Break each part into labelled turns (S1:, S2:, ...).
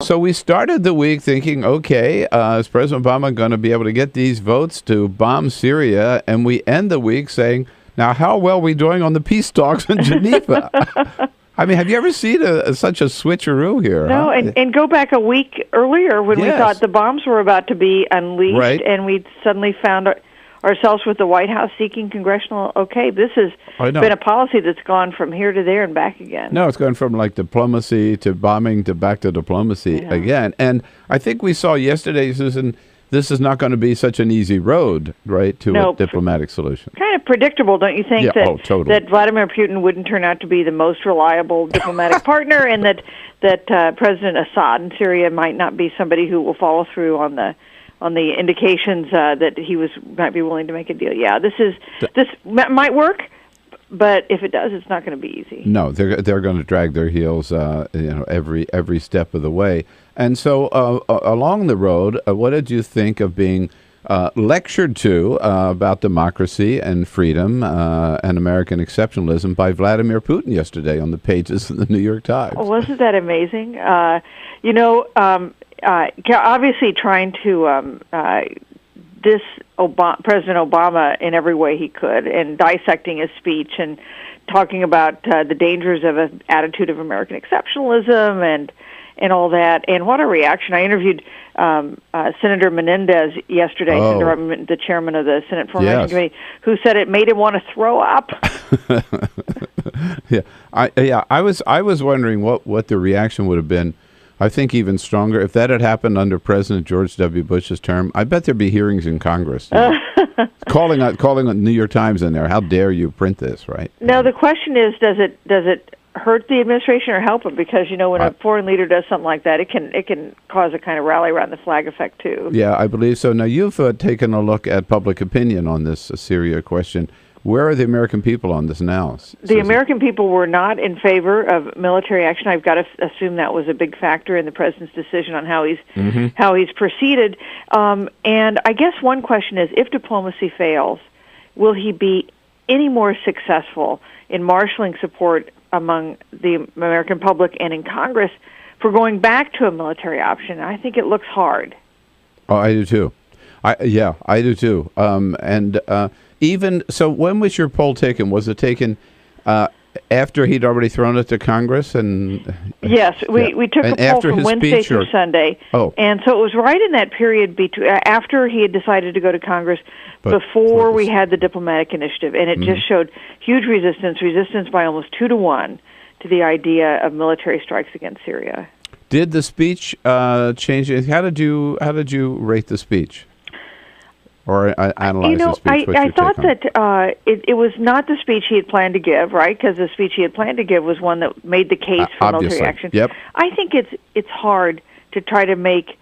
S1: So we started the week thinking, okay, is President Obama going to be able to get these votes to bomb Syria? And we end the week saying, now, how well are we doing on the peace talks in Geneva? I mean, have you ever seen such a switcheroo here?
S2: No,
S1: huh?
S2: and go back a week earlier when we thought the bombs were about to be unleashed, and we suddenly found ourselves with the White House seeking congressional okay. This has been a policy that's gone from here to there and back again.
S1: No, it's gone from like diplomacy to bombing to back to diplomacy again. And I think we saw yesterday, Susan, this is not going to be such an easy road, right, to a diplomatic solution.
S2: Kind of predictable, don't you think, that Vladimir Putin wouldn't turn out to be the most reliable diplomatic partner, and that President Assad in Syria might not be somebody who will follow through on the indications that he might be willing to make a deal. Yeah, this might work, but if it does, it's not going to be easy.
S1: No, they're going to drag their heels, every step of the way. And so, along the road, what did you think of being lectured to about democracy and freedom and American exceptionalism by Vladimir Putin yesterday on the pages of the New York Times?
S2: Oh, wasn't that amazing? Obviously trying to diss President Obama in every way he could, and dissecting his speech and talking about the dangers of an attitude of American exceptionalism and all that. And what a reaction. I interviewed Senator Menendez yesterday, the chairman of the Senate Foreign Relations Committee, who said it made him want to throw up.
S1: I was wondering what the reaction would have been. I think even stronger if that had happened under President George W. Bush's term. I bet there'd be hearings in Congress, calling the New York Times in there. How dare you print this, right?
S2: No, the question is, does it hurt the administration or help it? Because when a foreign leader does something like that, it can cause a kind of rally around the flag effect too. Yeah,
S1: I believe so. Now you've taken a look at public opinion on this Syria question. Where are the American people on this now?
S2: The American people were not in favor of military action. I've got to assume that was a big factor in the president's decision on how he's proceeded. And I guess one question is, if diplomacy fails, will he be any more successful in marshaling support among the American public and in Congress for going back to a military option? I think it looks hard.
S1: Oh, I do too. I do too. Even so, when was your poll taken? Was it taken after he'd already thrown it to Congress? And
S2: yes, we took a poll from Wednesday through Sunday.
S1: Oh,
S2: and so it was right in that period after he had decided to go to Congress, before we had the diplomatic initiative, and it just showed huge resistance by almost 2-1 to the idea of military strikes against Syria.
S1: Did the speech change? How did you rate the speech? Or analyze the speech?
S2: I thought that it was not the speech he had planned to give, right? Because the speech he had planned to give was one that made the case for military action.
S1: Yep.
S2: I think it's hard to try to make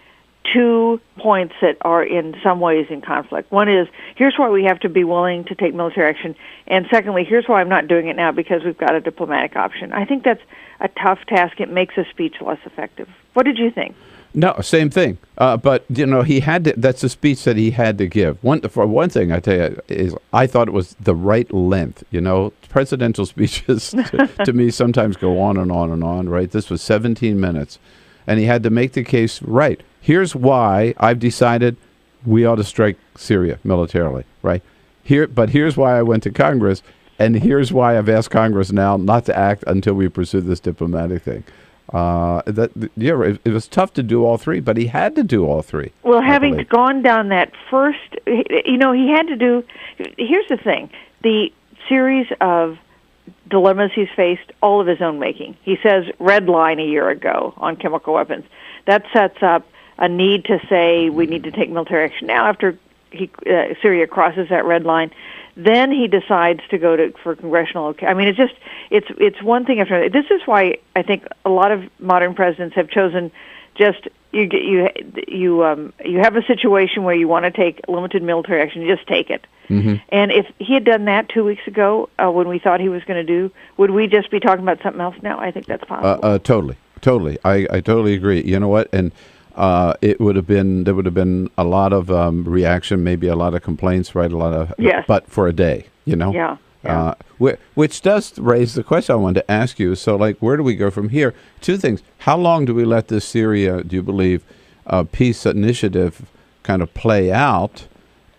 S2: 2 points that are in some ways in conflict. One is, here's why we have to be willing to take military action, and secondly, here's why I'm not doing it now, because we've got a diplomatic option. I think that's a tough task. It makes a speech less effective. What did you think?
S1: No, same thing. But he had to. That's a speech that he had to give. For one thing, I tell you, is I thought it was the right length. Presidential speeches to me sometimes go on and on and on. Right. This was 17 minutes, and he had to make the case. Right. Here's why I've decided we ought to strike Syria militarily. Right. But here's why I went to Congress, and here's why I've asked Congress now not to act until we pursue this diplomatic thing. It was tough to do all three, but he had to do all three.
S2: Well, having gone down that first, he had to do. Here's the thing: the series of dilemmas he's faced, all of his own making. He says red line a year ago on chemical weapons. That sets up a need to say we need to take military action now. After Syria crosses that red line, then he decides to go for congressional okay. I mean, it's one thing after another. This is why I think a lot of modern presidents have chosen just you have a situation where you want to take limited military action, you just take it. Mm-hmm. And if he had done that 2 weeks ago, when we thought he was going to do, would we just be talking about something else now? I think that's possible.
S1: Totally. I totally agree. You know what? And there would have been a lot of reaction, maybe a lot of complaints, right? A lot of,
S2: yes.
S1: But for a day,
S2: Yeah. Yeah.
S1: Which does raise the question I wanted to ask you. So, like, where do we go from here? Two things. How long do we let this Syria, do you believe, peace initiative kind of play out?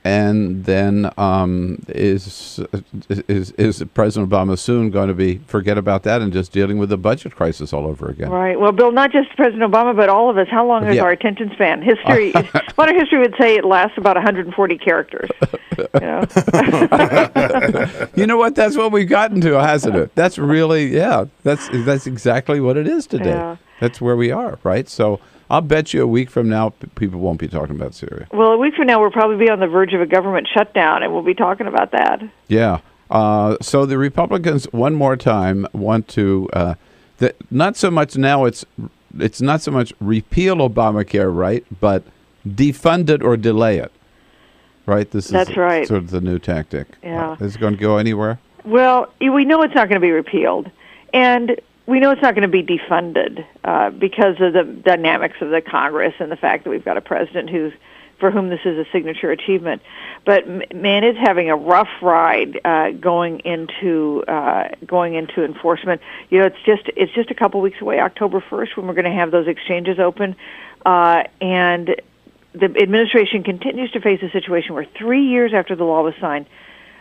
S1: And then is President Obama soon going to forget about that and just dealing with the budget crisis all over again?
S2: Right. Well, Bill, not just President Obama, but all of us. How long is our attention span? History. Modern history would say it lasts about 140 characters. You know?
S1: You know what? That's what we've gotten to, hasn't it? That's really, that's exactly what it is today.
S2: Yeah.
S1: That's where we are, right? So I'll bet you a week from now, people won't be talking about Syria.
S2: Well, a week from now, we'll probably be on the verge of a government shutdown, and we'll be talking about that.
S1: Yeah. So the Republicans, one more time, want to not so much now. It's not so much repeal Obamacare, right? But defund it or delay it, right? That's right. Sort of the new tactic.
S2: Yeah.
S1: Is it going to go anywhere?
S2: Well, we know it's not going to be repealed, and we know it's not going to be defunded because of the dynamics of the Congress and the fact that we've got a president for whom this is a signature achievement. But man, it's having a rough ride going into enforcement. You know, it's just a couple weeks away, October 1st, when we're going to have those exchanges open, and the administration continues to face a situation where 3 years after the law was signed,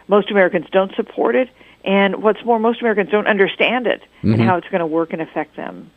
S2: most Americans don't support it. And what's more, most Americans don't understand it and how it's going to work and affect them.